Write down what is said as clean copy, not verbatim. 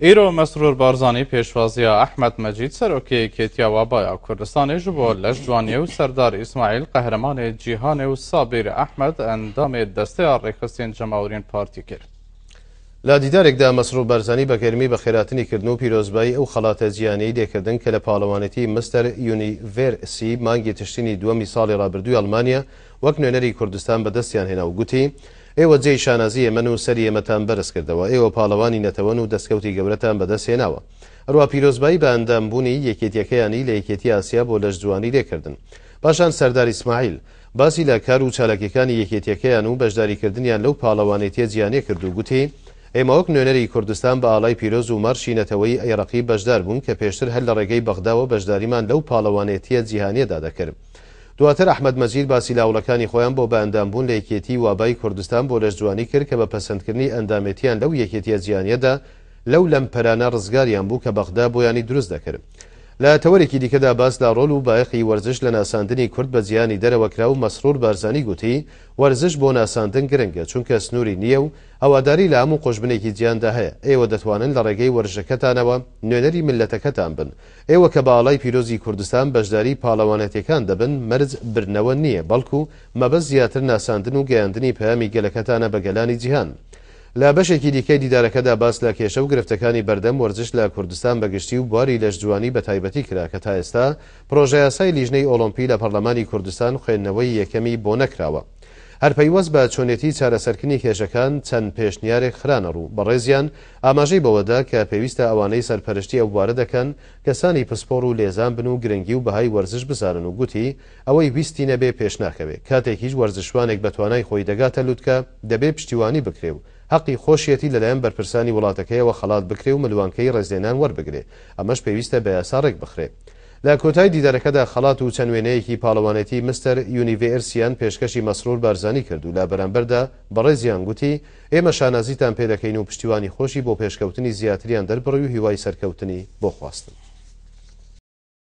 ایرو مسرور بارزانی پیشوازی احمد مجید سروکی کتیا و بایا کردستان جبو لجوانی و سردار اسماعیل قهرمان جیهان و صابر احمد اندام دسته ڕێکخستین جەماوەریین پارتی کرد. لا دیدارێکدا مسرور بارزانی بەکەرمی بە خێراتنی کردن و پیرۆزبایی ئەو خەڵاتە جیهانیی لێکردن کە لە پاڵەوانێتی مستەر یونیڤێرسی مانگی تشتینی دووەمی ساڵی ڕابردووی ئەڵمانیا وەک نوێنەری کوردستان بەدەستیان هێنا و گوتی ئێوە جێی شانازی ئێمەن و سەری ئێمەتان بەرز کردەوە، ئێوە پاڵەوانی نەتەوەن و دەستکەوتی گەورەتان بەدەست هێناوە. هەروە پیرۆزبایی بە ئەندامبوونی یەکێتیەکەیانی لە یەکێتی ئاسیا بۆ لەشجوانی لێکردن. پاشان سەردار ئیسماعیل باسی لە کار و چالاکیەکانی یەکێتیەکەیان و بەشداریکردنیان لەو پاڵەوانێتیە جیهانیە کرد و گوتی ئێمە وەک نوێنەری کوردستان بە ئاڵای پیرۆز و مارشی نەتەوەی عێراقی بەشدار بوون کە پێشتر هەر لە ڕێگەی بەغداوە بەشداریمان لەو پاڵەوانێتیە جیهانیەدا دەکرد. دواتر ئەحمەد مەجید باسی لاوڵەکانی خۆیان بۆ بە ئەندامبوون لە یەکێتی وابای کوردستان بۆ لەشجوانی کرد کە بە پەسەندکردنی ئەندامێتیان لەو یەکێتیە جیهانیەدا لەو لەمپەرانە ڕزگاریان بوو کە بەغدا بۆیانی دروست دەکرد. لە تەوەرێکی دیکەدا باس لا ڕۆڵ و بایەقی وەرزش لە ناساندنی کورد بە جیهانی دەرەوەکرا و مسرور بارزانی گوتی وەرزش بۆ ناساندن گرنگە چونکە سنووری نییە و هەواداری لە هەموو قۆژبنێکی جیهاندا هەیە. ئێوە دەتوانن لە ڕێگەی وەرزشەکەتانەوە نوێنەری ملەتەکەتان بن. ئێوە کە بە ئاڵای پیرۆزی کوردستان بەشداری پاڵەوانەتەکان دەبن مەرج برنەوە نییە بەڵکو مەبەست زیاتر ناساندن و گەیاندنی پەیامی گەلەکەتانە بە گەلانی جیهان. لە بەشێکی دیکەی دیدارەکەدا باس لە کێشە و گرفتەکانی بەردەم وەرزش لە کوردستان بەگشتی و بواری لەشجوانی بە تایبەتی کرا کە تا ئێستا پرۆژە یاسای لیژنەی ئۆلۆمپی لە پەرلەمانی کوردستان خوێندنەوەی یەکەمی بۆ نەکراوە. هەر پەیوەست بە چۆنێتی چارەسەرکردنی کێشەکان چەند پێشنیارێک خرانە ڕوو بەڕێزیان ئاماژەی بەوەدا کە پێویستە ئەوانەی سەرپەرشتی ئەو بوارە دەکەن کەسانی پسپۆڕ و لێزان بن و گرنگی و بەهای وەرزش بزانن و گوتی ئەوەی ویستی نەبێ پێش ناکەوێت کاتێکیش وەرزشوانێک بە توانای خۆی دەگاتە لووتکە دەبێ پشتیوانی بکرێ و حەقی خۆشیەتی لەلایەن بەرپرسانی وڵاتەکەیەوە خەڵات بکرێ و ملوانکەی ڕێزلێنان وەربگرێ. ئەمەش پێویستە بە یاسا ڕێک بخرێ. لە کۆتای دیدارەکەدا خەڵات و چەند وێنەیەکی پاڵەوانێتی مستەر یونیڤێرسیان پێشکەشی مسرور بارزانی کرد و لە بەرامبەردا بەڕێزیان گوتی ئێمە شانازیتان پێ دەکەین و پشتیوانی خۆشی بۆ پێشکەوتنی زیاتریان دەربڕی و هیوای سەرکەوتنی بۆ خواستن.